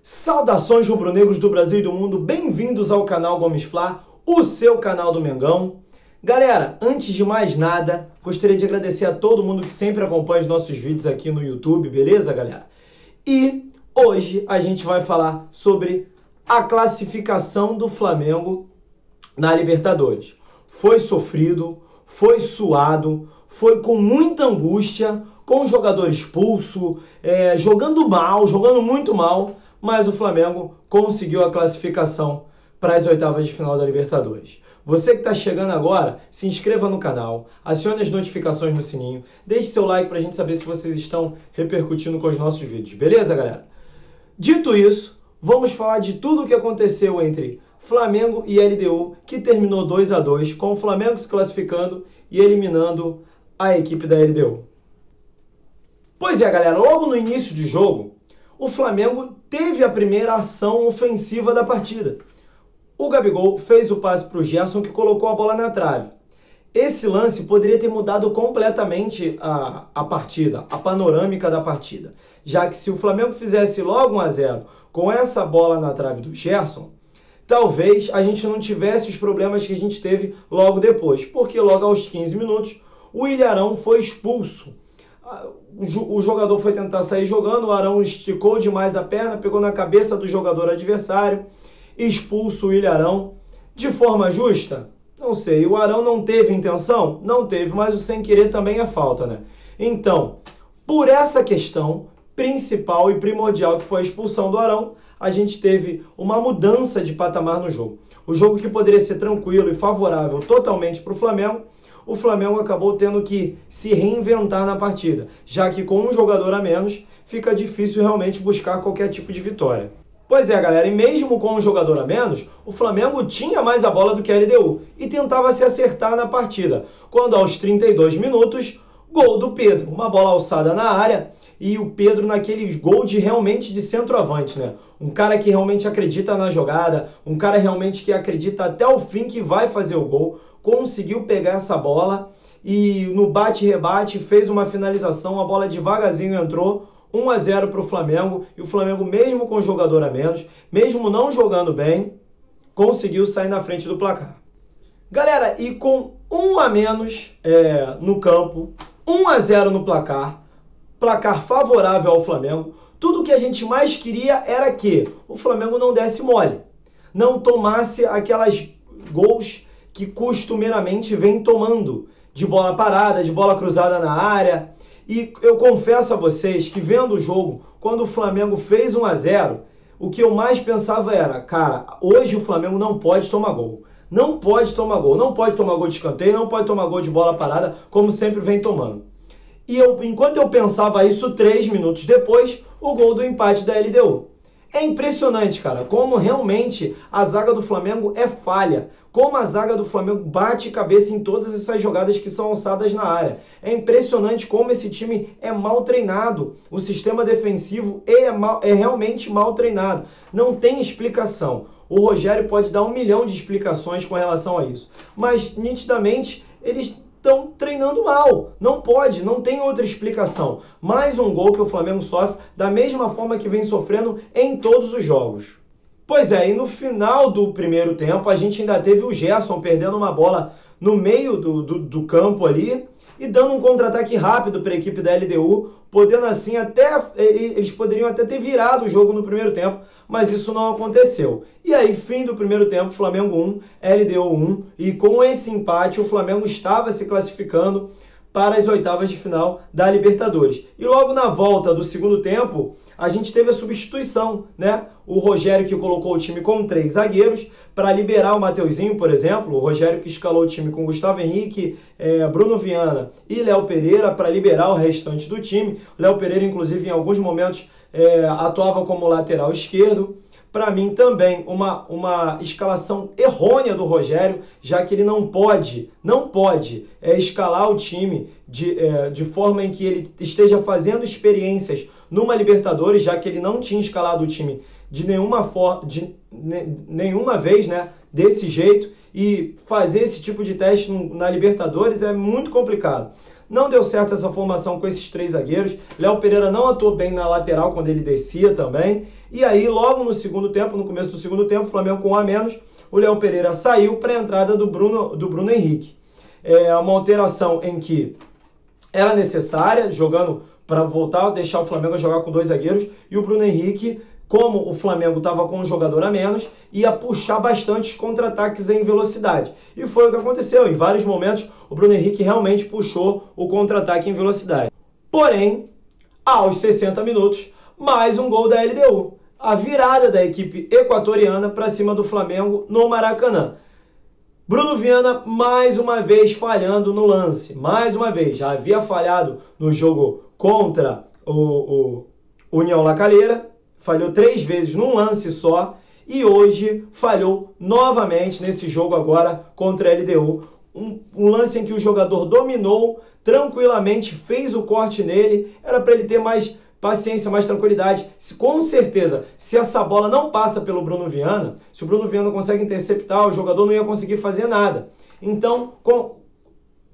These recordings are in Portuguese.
Saudações rubro-negros do Brasil e do mundo, bem-vindos ao canal Gomes Fla, o seu canal do Mengão. Galera, antes de mais nada, gostaria de agradecer a todo mundo que sempre acompanha os nossos vídeos aqui no YouTube, beleza, galera? E hoje a gente vai falar sobre a classificação do Flamengo na Libertadores. Foi sofrido, foi suado, foi com muita angústia, com o jogador expulso, jogando mal, jogando muito mal, mas o Flamengo conseguiu a classificação para as oitavas de final da Libertadores. Você que está chegando agora, se inscreva no canal, acione as notificações no sininho, deixe seu like para a gente saber se vocês estão repercutindo com os nossos vídeos, beleza, galera? Dito isso, vamos falar de tudo o que aconteceu entre Flamengo e LDU, que terminou 2-2, com o Flamengo se classificando e eliminando a equipe da LDU. Pois é, galera, logo no início de jogo, o Flamengo teve a primeira ação ofensiva da partida. O Gabigol fez o passe para o Gerson, que colocou a bola na trave. Esse lance poderia ter mudado completamente a partida, a panorâmica da partida, já que se o Flamengo fizesse logo 1-0 com essa bola na trave do Gerson, talvez a gente não tivesse os problemas que a gente teve logo depois, porque logo aos 15 minutos o Ilharão foi expulso. O jogador foi tentar sair jogando, o Arão esticou demais a perna, pegou na cabeça do jogador adversário, expulso o Ilharão. De forma justa? Não sei. O Arão não teve intenção? Não teve, mas o sem querer também é falta, né? Então, por essa questão principal e primordial, que foi a expulsão do Arão, a gente teve uma mudança de patamar no jogo. O jogo que poderia ser tranquilo e favorável totalmente para o Flamengo acabou tendo que se reinventar na partida, já que com um jogador a menos, fica difícil realmente buscar qualquer tipo de vitória. Pois é, galera, e mesmo com um jogador a menos, o Flamengo tinha mais a bola do que a LDU e tentava se acertar na partida, quando aos 32 minutos, gol do Pedro, uma bola alçada na área, e o Pedro naquele gol realmente de centroavante, né? Um cara que realmente acredita na jogada, um cara realmente que acredita até o fim que vai fazer o gol, conseguiu pegar essa bola e no bate-rebate fez uma finalização, a bola devagarzinho entrou, 1-0 para o Flamengo, e o Flamengo, mesmo com jogador a menos, mesmo não jogando bem, conseguiu sair na frente do placar. Galera, e com 1 a menos no campo, 1-0 no placar favorável ao Flamengo, tudo que a gente mais queria era que o Flamengo não desse mole, não tomasse aquelas gols que costumeiramente vem tomando, de bola parada, de bola cruzada na área. E eu confesso a vocês que vendo o jogo, quando o Flamengo fez 1-0, o que eu mais pensava era, cara, hoje o Flamengo não pode tomar gol. Não pode tomar gol. Não pode tomar gol de escanteio, não pode tomar gol de bola parada, como sempre vem tomando. E enquanto eu pensava isso, 3 minutos depois, o gol do empate da LDU. É impressionante, cara, como realmente a zaga do Flamengo é falha. Como a zaga do Flamengo bate cabeça em todas essas jogadas que são alçadas na área. É impressionante como esse time é mal treinado. O sistema defensivo é realmente mal treinado. Não tem explicação. O Rogério pode dar 1 milhão de explicações com relação a isso. Mas, nitidamente, eles estão treinando mal. Não pode, não tem outra explicação. Mais um gol que o Flamengo sofre da mesma forma que vem sofrendo em todos os jogos. Pois é, e no final do primeiro tempo a gente ainda teve o Gerson perdendo uma bola no meio do campo ali e dando um contra-ataque rápido para a equipe da LDU, podendo assim eles poderiam até ter virado o jogo no primeiro tempo, mas isso não aconteceu. E aí, fim do primeiro tempo, Flamengo 1, LDU 1, e com esse empate o Flamengo estava se classificando para as oitavas de final da Libertadores. E logo na volta do segundo tempo, a gente teve a substituição, né? O Rogério que colocou o time com 3 zagueiros para liberar o Mateuzinho, por exemplo. O Rogério que escalou o time com Gustavo Henrique, Bruno Viana e Léo Pereira para liberar o restante do time. Léo Pereira, inclusive, em alguns momentos atuava como lateral esquerdo. Para mim também uma escalação errônea do Rogério, já que ele não pode escalar o time de forma em que ele esteja fazendo experiências numa Libertadores, já que ele não tinha escalado o time de nenhuma vez, né, desse jeito, e fazer esse tipo de teste na Libertadores é muito complicado. Não deu certo essa formação com esses 3 zagueiros. Léo Pereira não atuou bem na lateral quando ele descia também. E aí, logo no segundo tempo, no começo do segundo tempo, o Flamengo com 1 a menos, o Léo Pereira saiu para a entrada do Bruno Henrique. É uma alteração em que era necessária, jogando para voltar a deixar o Flamengo jogar com 2 zagueiros, e o Bruno Henrique, como o Flamengo estava com um jogador a menos, ia puxar bastante os contra-ataques em velocidade. E foi o que aconteceu. Em vários momentos, o Bruno Henrique realmente puxou o contra-ataque em velocidade. Porém, aos 60 minutos, mais um gol da LDU. A virada da equipe equatoriana para cima do Flamengo no Maracanã. Bruno Viana, mais uma vez, falhando no lance. Mais uma vez. Já havia falhado no jogo contra o União La Calera. Falhou 3 vezes num lance só. E hoje falhou novamente nesse jogo agora contra a LDU. Um lance em que o jogador dominou tranquilamente, fez o corte nele. Era para ele ter mais paciência, mais tranquilidade. Com certeza, se essa bola não passa pelo Bruno Viana, se o Bruno Viana consegue interceptar, o jogador não ia conseguir fazer nada. Então,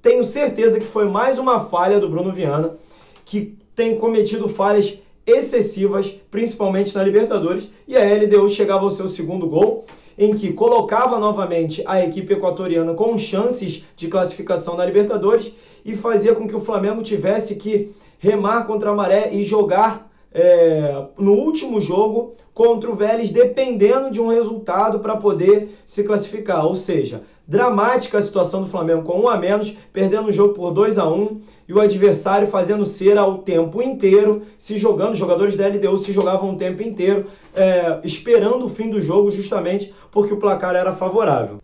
tenho certeza que foi mais uma falha do Bruno Viana, que tem cometido falhas excessivas, principalmente na Libertadores, e a LDU chegava ao seu segundo gol, em que colocava novamente a equipe equatoriana com chances de classificação na Libertadores e fazia com que o Flamengo tivesse que remar contra a maré e jogar no último jogo contra o Vélez, dependendo de um resultado para poder se classificar. Ou seja, dramática a situação do Flamengo com 1 a menos, perdendo o jogo por 2 a 1 e o adversário fazendo cera o tempo inteiro, se jogando. Os jogadores da LDU se jogavam o tempo inteiro, esperando o fim do jogo, justamente porque o placar era favorável.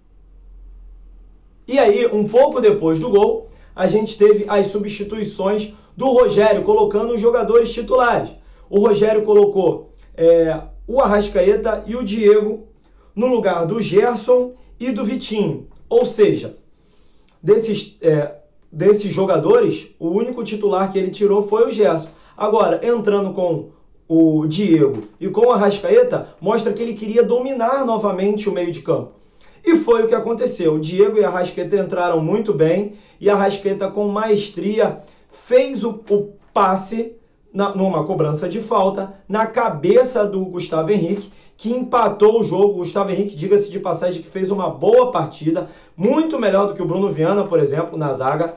E aí, um pouco depois do gol, a gente teve as substituições do Rogério, colocando os jogadores titulares. O Rogério colocou o Arrascaeta e o Diego no lugar do Gerson e do Vitinho. Ou seja, desses jogadores, o único titular que ele tirou foi o Gerson. Agora, entrando com o Diego e com o Arrascaeta, mostra que ele queria dominar novamente o meio de campo. E foi o que aconteceu. O Diego e a Arrascaeta entraram muito bem, e a Arrascaeta com maestria fez o passe numa cobrança de falta na cabeça do Gustavo Henrique, que empatou o jogo. O Gustavo Henrique, diga-se de passagem, que fez uma boa partida, muito melhor do que o Bruno Viana, por exemplo, na zaga.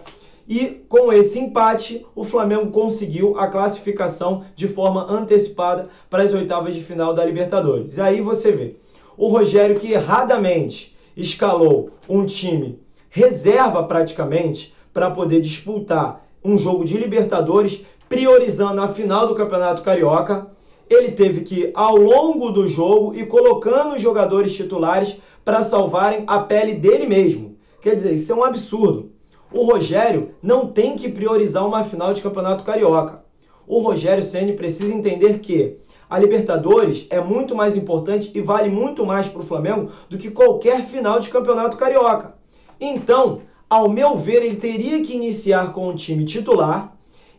E com esse empate, o Flamengo conseguiu a classificação de forma antecipada para as oitavas de final da Libertadores. E aí você vê, o Rogério, que erradamente escalou um time reserva praticamente para poder disputar um jogo de Libertadores, priorizando a final do Campeonato Carioca, ele teve que, ao longo do jogo, ir colocando os jogadores titulares para salvarem a pele dele mesmo. Quer dizer, isso é um absurdo. O Rogério não tem que priorizar uma final de Campeonato Carioca. O Rogério Ceni precisa entender que a Libertadores é muito mais importante e vale muito mais para o Flamengo do que qualquer final de Campeonato Carioca. Então, ao meu ver, ele teria que iniciar com o time titular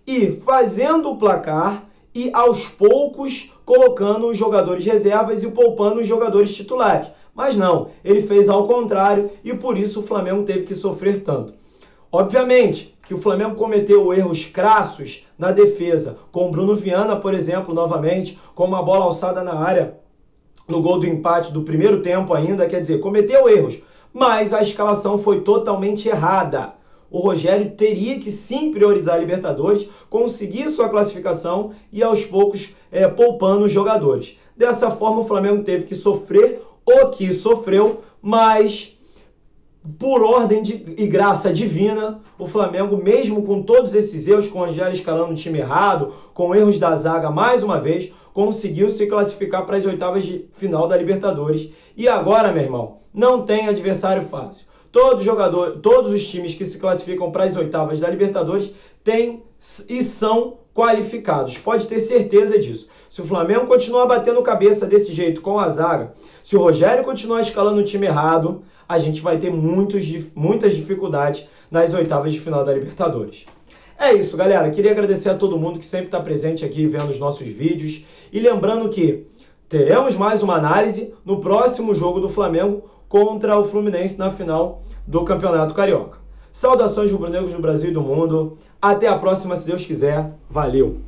e fazendo o placar e aos poucos colocando os jogadores reservas e poupando os jogadores titulares. Mas não, ele fez ao contrário e por isso o Flamengo teve que sofrer tanto. Obviamente que o Flamengo cometeu erros crassos na defesa, com o Bruno Viana, por exemplo, novamente, com uma bola alçada na área no gol do empate do primeiro tempo ainda, quer dizer, cometeu erros, mas a escalação foi totalmente errada. O Rogério teria que sim priorizar a Libertadores, conseguir sua classificação e aos poucos poupando os jogadores. Dessa forma o Flamengo teve que sofrer o que sofreu, mas por ordem e graça divina, o Flamengo, mesmo com todos esses erros, com o Rogério escalando o time errado, com erros da zaga mais uma vez, conseguiu se classificar para as oitavas de final da Libertadores. E agora, meu irmão, não tem adversário fácil. Todos os times que se classificam para as oitavas da Libertadores têm e são qualificados. Pode ter certeza disso. Se o Flamengo continuar batendo cabeça desse jeito com a zaga, se o Rogério continuar escalando o time errado, a gente vai ter muitas dificuldades nas oitavas de final da Libertadores. É isso, galera. Queria agradecer a todo mundo que sempre está presente aqui vendo os nossos vídeos. E lembrando que teremos mais uma análise no próximo jogo do Flamengo contra o Fluminense na final do Campeonato Carioca. Saudações rubro-negros do Brasil e do mundo. Até a próxima, se Deus quiser. Valeu!